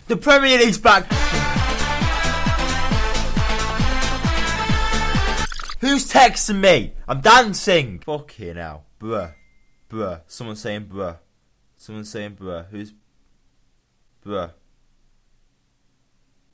The Premier League's back. Who's texting me? I'm dancing. Fucking hell. Bruh. Bruh. Someone's saying bruh. Someone's saying bruh. Who's... Bruh.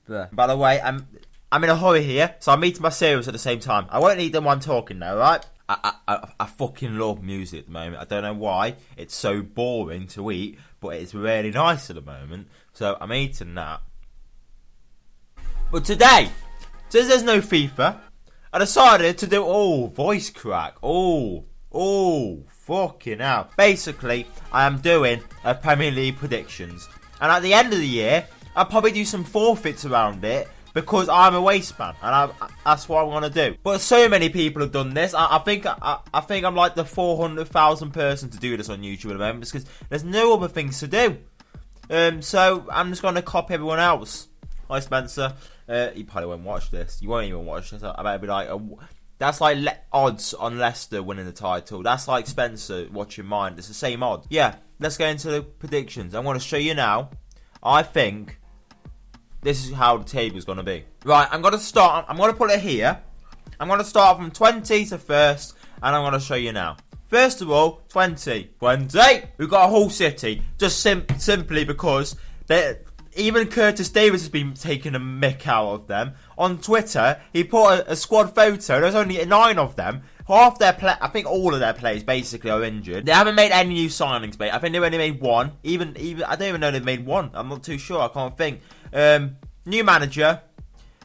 Bruh. By the way, I'm in a hurry here, so I'm eating my cereals at the same time. I won't eat them while I'm talking now, right? I fucking love music at the moment. I don't know why. It's so boring to eat, but it's really nice at the moment. So I'm eating that. But today, since there's no FIFA, I decided to do, voice crack. Fucking hell. Basically, I am doing a Premier League predictions. And at the end of the year, I'll probably do some forfeits around it, because I'm a waste man, and that's what I'm gonna do. But so many people have done this. I think I'm like the 400,000 person to do this on YouTube at the moment, because there's no other things to do. So I'm just gonna copy everyone else. Hi Spencer. You probably won't watch this. You won't even watch this. I better be like, that's like odds on Leicester winning the title. That's like Spencer watching mine. It's the same odds. Yeah. Let's get into the predictions. I'm gonna show you now. I think this is how the table is going to be. Right, I'm going to start. I'm going to put it here. I'm going to start from 20 to first, and I'm going to show you now. First of all, 20. 20! We've got a Hull City. Just simply because even Curtis Davis has been taking a mick out of them. On Twitter, he put a squad photo. There's only 9 of them. Half their I think all of their players basically are injured. They haven't made any new signings, mate. I think they've only made one. Even I don't even know they've made one. I'm not too sure. I can't think. New manager.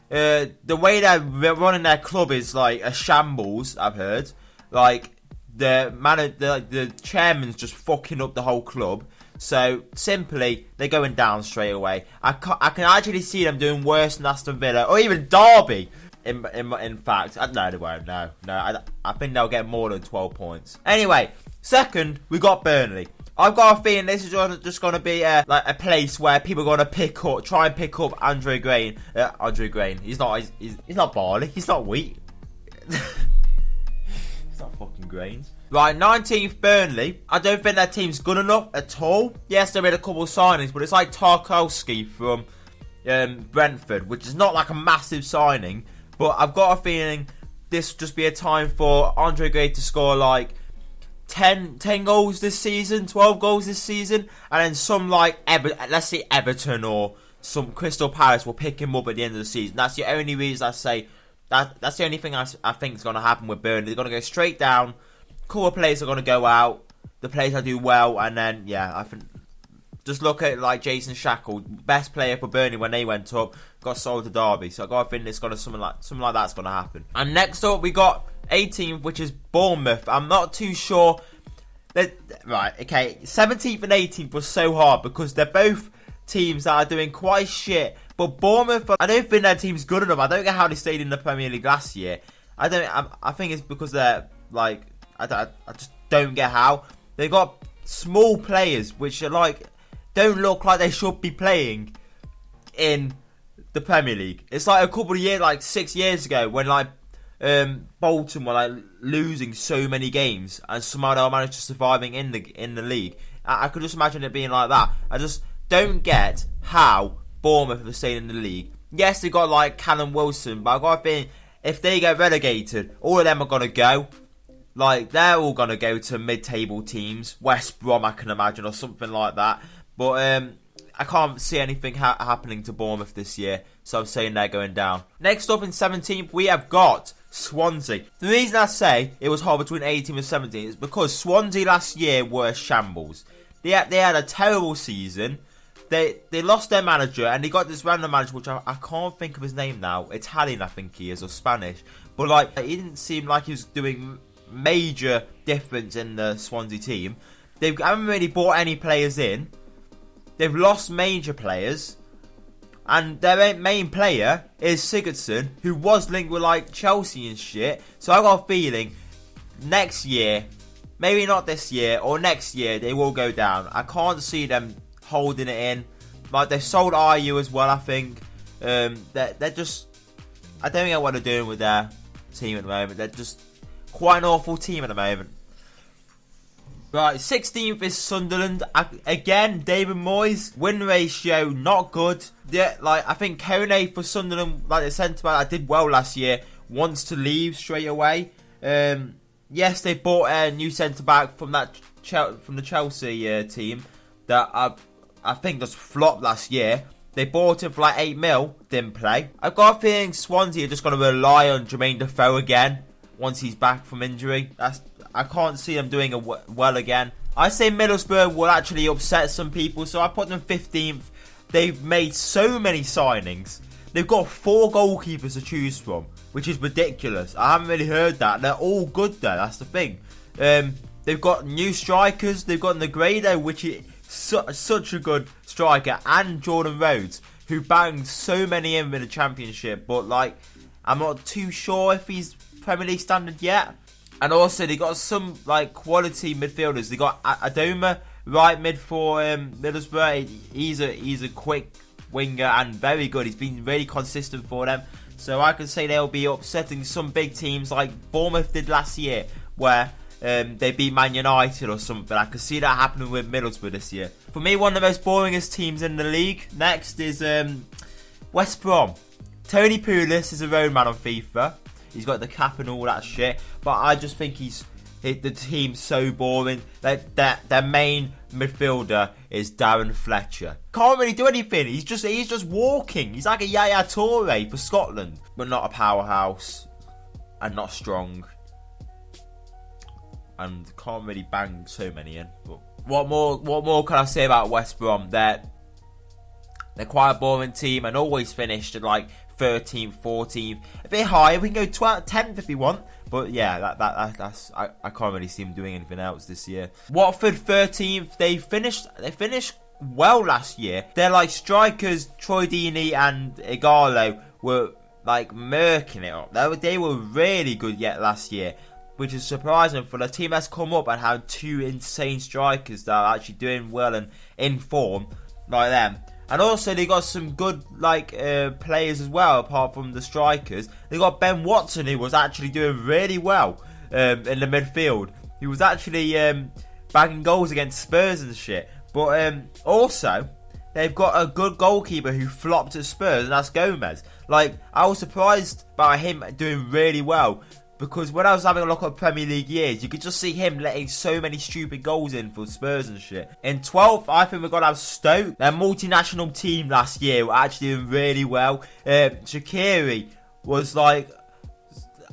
The way they're running their club is like a shambles. I've heard. Like the chairman's just fucking up the whole club. So simply, they're going down straight away. I can actually see them doing worse than Aston Villa or even Derby. In fact, no, they won't. No. I think they'll get more than 12 points. Anyway, second, we got Burnley. I've got a feeling this is just going to be like a place where people are going to try and pick up Andre Grain. Andre Grain. He's not barley. He's not wheat. He's not fucking grains. Right, 19th Burnley. I don't think that team's good enough at all. Yes, they made a couple of signings, but it's like Tarkowski from Brentford, which is not like a massive signing. But I've got a feeling this will just be a time for Andre Gray to score like 10 goals this season, 12 goals this season, and then some like let's say Everton or some Crystal Palace will pick him up at the end of the season. That's the only reason I say that's the only thing I think is going to happen with Burnley. They're going to go straight down. Couple of players are going to go out. The players that do well, and then I think just look at like Jason Shackle, best player for Burnley when they went up, got sold to Derby. So I got a feeling it's got something like that's going to happen. And next up we got 18th, which is Bournemouth. I'm not too sure. Right, okay, 17th and 18th was so hard because they're both teams that are doing quite shit. But Bournemouth, I don't think their team's good enough. I don't get how they stayed in the Premier League last year. I think it's because they're like I just don't get how they got small players which are like don't look like they should be playing in the Premier League. It's like a couple of years, like 6 years ago, when like Bolton were like losing so many games and somehow they were managed to surviving in the league. I could just imagine it being like that. I just don't get how Bournemouth are staying in the league. Yes, they got like Callum Wilson, but I've got a feeling if they get relegated, all of them are gonna go. Like they're all gonna go to mid-table teams, West Brom, I can imagine, or something like that. But I can't see anything happening to Bournemouth this year, so I'm saying they're going down. Next up in 17th, we have got Swansea. The reason I say it was hard between 18 and 17 is because Swansea last year were shambles. They had a terrible season. They lost their manager, and they got this random manager, which I can't think of his name now. Italian, I think he is, or Spanish. But like, he didn't seem like he was doing major difference in the Swansea team. They haven't really bought any players in. They've lost major players, and their main player is Sigurdsson, who was linked with like Chelsea and shit. So I got a feeling next year, maybe not this year or next year, they will go down. I can't see them holding it in. Like they've sold RU as well. I think they're just, I don't know what they're doing with their team at the moment. They're just quite an awful team at the moment. Right, 16th is Sunderland. Again, David Moyes. Win ratio, not good. Yeah, like, I think Kone for Sunderland, like the centre-back that did well last year, wants to leave straight away. Yes, they bought a new centre-back from the Chelsea team that I think just flopped last year. They bought him for like 8 mil, didn't play. I've got a feeling Swansea are just going to rely on Jermaine Defoe again once he's back from injury. I can't see them doing well again. I say Middlesbrough will actually upset some people, so I put them 15th. They've made so many signings. They've got 4 goalkeepers to choose from, which is ridiculous. I haven't really heard that. They're all good though, that's the thing. They've got new strikers. They've got Negredo, which is such a good striker, and Jordan Rhodes, who banged so many in the Championship, but like, I'm not too sure if he's Premier League standard yet. And also they got some like quality midfielders. They got Adoma right mid for Middlesbrough. He's a quick winger and very good. He's been really consistent for them. So I can say they'll be upsetting some big teams like Bournemouth did last year, where they beat Man United or something. I can see that happening with Middlesbrough this year. For me, one of the most boringest teams in the league. Next is West Brom. Tony Pulis is a road man on FIFA. He's got the cap and all that shit, but I just think the team's so boring. Their main midfielder is Darren Fletcher. Can't really do anything. He's just walking. He's like a Yaya Toure for Scotland, but not a powerhouse and not strong, and can't really bang so many in. But what more can I say about West Brom? They're quite a boring team and always finished at like 13th, 14th, a bit higher. We can go 10th if we want, but yeah, that's I can't really see them doing anything else this year. Watford 13th. They finished well last year. They're like strikers Troy Deeney and Igalo were like murking it up. They were really good yet last year, which is surprising for the team that's come up and had 2 insane strikers that are actually doing well and in form like them. And also they got some good like players as well, apart from the strikers. They got Ben Watson, who was actually doing really well in the midfield. He was actually bagging goals against Spurs and shit. But also they've got a good goalkeeper who flopped at Spurs, and that's Gomez. Like, I was surprised by him doing really well, because when I was having a look at Premier League years, you could just see him letting so many stupid goals in for Spurs and shit. In 12th, I think we're going to have Stoke. Their multinational team last year were actually doing really well. Shaqiri was like,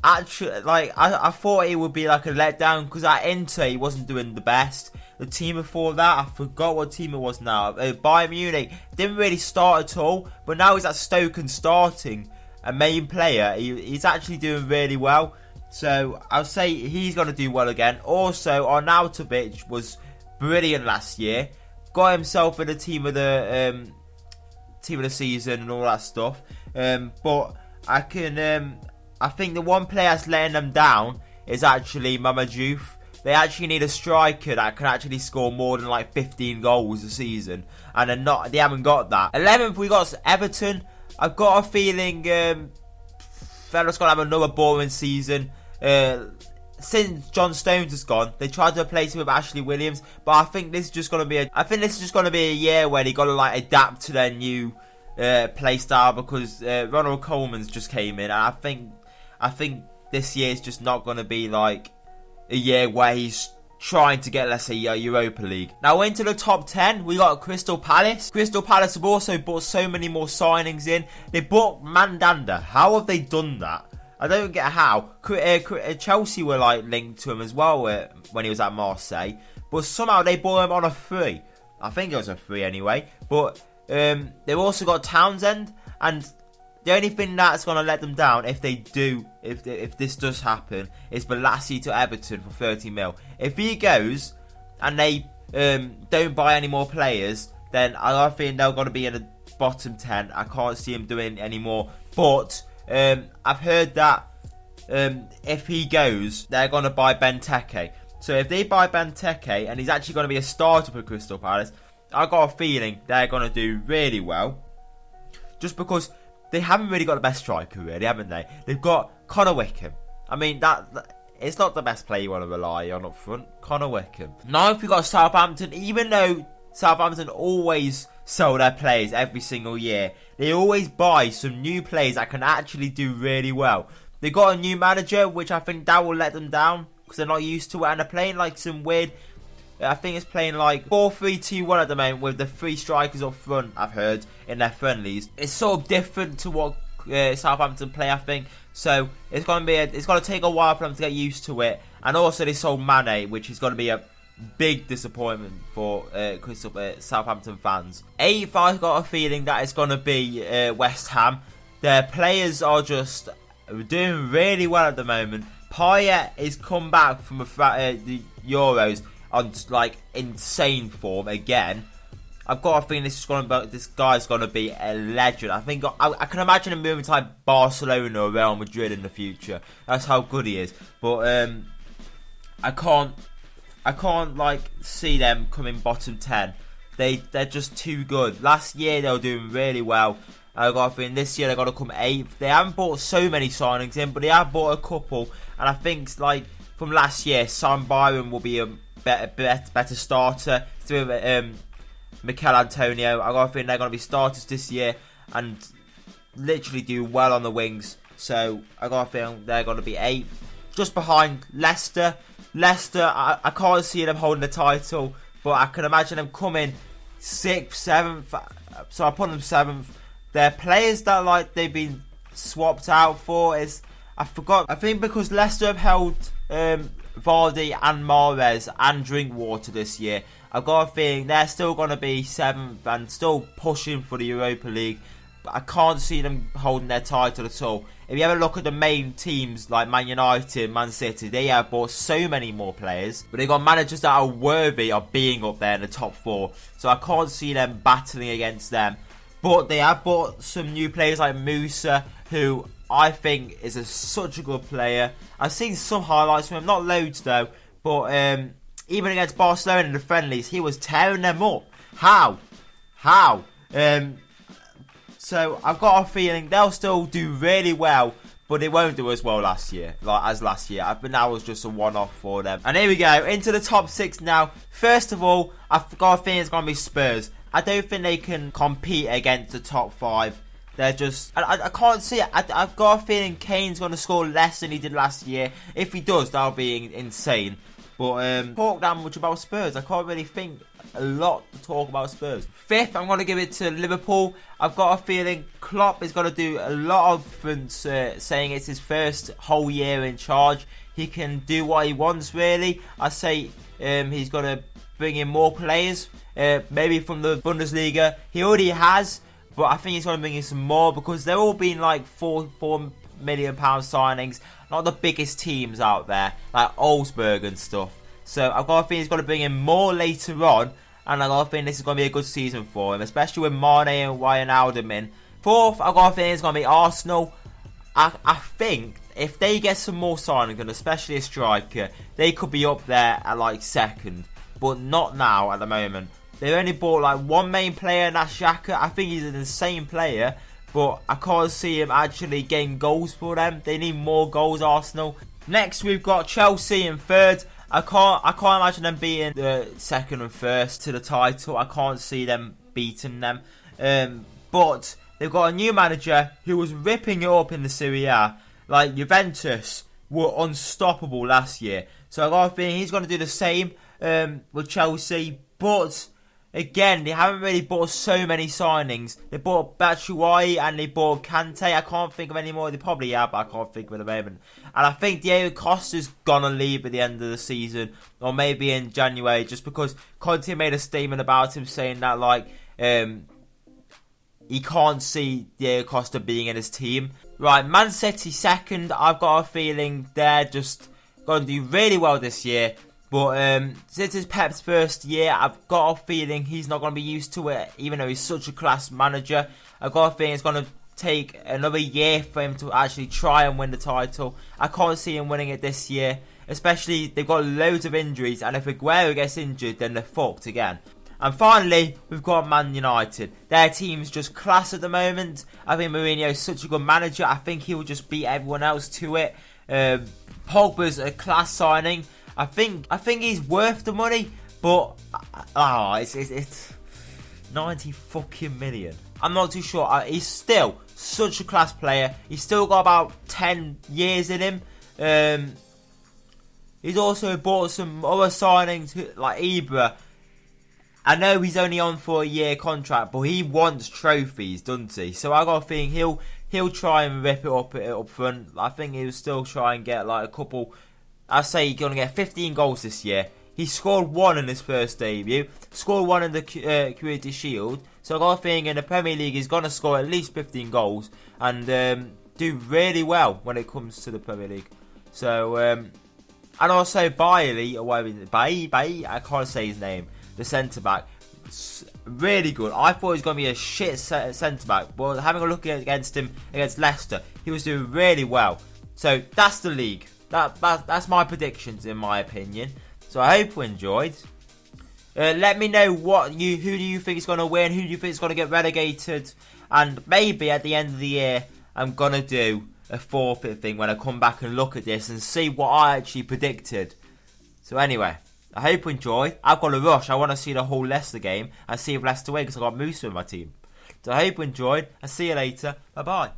actually, like, I thought he would be like a letdown, because at Inter he wasn't doing the best. The team before that, I forgot what team it was now. Bayern Munich didn't really start at all, but now he's at Stoke and starting a main player. He's actually doing really well. So I'll say he's going to do well again. Also, Arnautovic was brilliant last year. Got himself in the team of the season and all that stuff. But I think the one player that's letting them down is actually Mamadou. They actually need a striker that can actually score more than like 15 goals a season, and they haven't got that. 11th, we got Everton. I've got a feeling they're just gonna have another boring season. Since John Stones has gone, they tried to replace him with Ashley Williams, but I think this is just gonna be a year where they gotta like adapt to their new play style, because Ronald Koeman's just came in, and I think this year is just not gonna be like a year where he's trying to get, let's say, Europa League. Now into the top 10, we got Crystal Palace. Crystal Palace have also bought so many more signings in. They bought Mandanda. How have they done that? I don't get how. Chelsea were like linked to him as well when he was at Marseille, but somehow they bought him on a free. I think it was a free anyway. But they've also got Townsend, and the only thing that's going to let them down if this does happen is Balassi to Everton for 30 mil. If he goes and they don't buy any more players, then I think they're going to be in the bottom 10. I can't see him doing any more. But I've heard that if he goes, they're going to buy Benteke. So if they buy Benteke and he's actually going to be a starter for Crystal Palace, I got a feeling they're going to do really well. Just because they haven't really got the best striker, really, haven't they? They've got Connor Wickham. I mean, it's not the best player you want to rely on up front. Connor Wickham. Ninth, we got Southampton. Even though Southampton always sell their players every single year, they always buy some new players that can actually do really well. They got a new manager, which I think that will let them down because they're not used to it, and they're playing like some weird. I think it's playing like 4-3-2-1 at the moment with the 3 strikers up front, I've heard, in their friendlies. It's sort of different to what Southampton play, I think. So it's going to take a while for them to get used to it. And also they sold Mane, which is going to be a big disappointment for Southampton fans. 8th, I've got a feeling that it's going to be West Ham. Their players are just doing really well at the moment. Payet is come back from the Euros on like insane form again. I've got a feeling this guy's gonna be a legend. I think I can imagine him moving to like Barcelona or Real Madrid in the future. That's how good he is. But I can't like see them coming bottom 10. They're just too good. Last year they were doing really well. I got a feeling this year they're gonna come 8th. They haven't bought so many signings in, but they have bought a couple. And I think like from last year, Sam Byron will be a better starter. So Mikel Antonio, I got a feeling they're going to be starters this year and literally do well on the wings. So I got a feeling they're going to be 8th, just behind Leicester. Leicester, I can't see them holding the title, but I can imagine them coming 6th, 7th. So I put them 7th. Their players that like they've been swapped out for is I think because Leicester have held Vardy and Mahrez and Drinkwater this year, I've got a feeling they're still going to be 7th and still pushing for the Europa League. But I can't see them holding their title at all. If you ever look at the main teams like Man United, Man City, they have bought so many more players. But they've got managers that are worthy of being up there in the top 4. So I can't see them battling against them. But they have bought some new players like Musa, who I think is such a good player. I've seen some highlights from him, not loads though. But even against Barcelona in the friendlies, he was tearing them up. How? So I've got a feeling they'll still do really well, but they won't do as well as last year. I think that was just a one-off for them. And here we go, into the top 6 now. First of all, I've got a feeling it's going to be Spurs. I don't think they can compete against the top 5. They're just... I can't see it. I've got a feeling Kane's going to score less than he did last year. If he does, that'll be insane. But talk that much about Spurs. I can't really think a lot to talk about Spurs. 5th, I'm going to give it to Liverpool. I've got a feeling Klopp is going to do a lot of difference, saying it's his first whole year in charge. He can do what he wants, really. I say he's going to bring in more players, maybe from the Bundesliga. He already has, but I think he's going to bring in some more because they're all been like £4 million signings. Not the biggest teams out there, like Augsburg and stuff. So I've got a feeling he's going to bring in more later on, and I've got a feeling this is going to be a good season for him, especially with Mane and Wijnaldum in. 4th, I've got a feeling it's going to be Arsenal. I think if they get some more signings, and especially a striker, they could be up there at like 2nd, but not now at the moment. They've only bought like one main player, and that's Xhaka. I think he's an insane player, but I can't see him actually getting goals for them. They need more goals, Arsenal. Next, we've got Chelsea in 3rd. I can't imagine them being the 2nd and 1st to the title. I can't see them beating them. But they've got a new manager who was ripping it up in the Serie A. Like Juventus were unstoppable last year. So I got a feeling he's going to do the same with Chelsea. But again, they haven't really bought so many signings. They bought Batshuayi and they bought Kante. I can't think of any more. They probably have, but I can't think of at the moment. And I think Diego Costa's gonna leave at the end of the season, or maybe in January, just because Conte made a statement about him saying that like he can't see Diego Costa being in his team. Right, Man City 2nd. I've got a feeling they're just gonna do really well this year. But since it's Pep's first year, I've got a feeling he's not going to be used to it, even though he's such a class manager. I've got a feeling it's going to take another year for him to actually try and win the title. I can't see him winning it this year, especially they've got loads of injuries, and if Aguero gets injured, then they're fucked again. And finally, we've got Man United. Their team's just class at the moment. I think Mourinho is such a good manager. I think he will just beat everyone else to it. Pogba's a class signing. I think he's worth the money, but it's 90 fucking million. I'm not too sure. He's still such a class player. He's still got about 10 years in him. He's also bought some other signings like Ibra. I know he's only on for a year contract, but he wants trophies, doesn't he? So I got a feeling he'll try and rip it up front. I think he'll still try and get like a couple. I say he's gonna get 15 goals this year. He scored 1 in his first debut, scored 1 in the Community Shield. So I got a feeling in the Premier League he's gonna score at least 15 goals and do really well when it comes to the Premier League. So and also Bailey, or whatever, I can't say his name. The centre back, really good. I thought he was going to be a shit centre back, but having a look against him against Leicester, he was doing really well. So that's the league. That's my predictions in my opinion. So I hope you enjoyed. Let me know who do you think is going to win, who do you think is going to get relegated, and maybe at the end of the year I'm going to do a forfeit thing when I come back and look at this and see what I actually predicted. So anyway, I hope you enjoyed. I've got a rush. I want to see the whole Leicester game and see if Leicester win because I've got Musa in my team. So I hope you enjoyed. I'll see you later. Bye bye.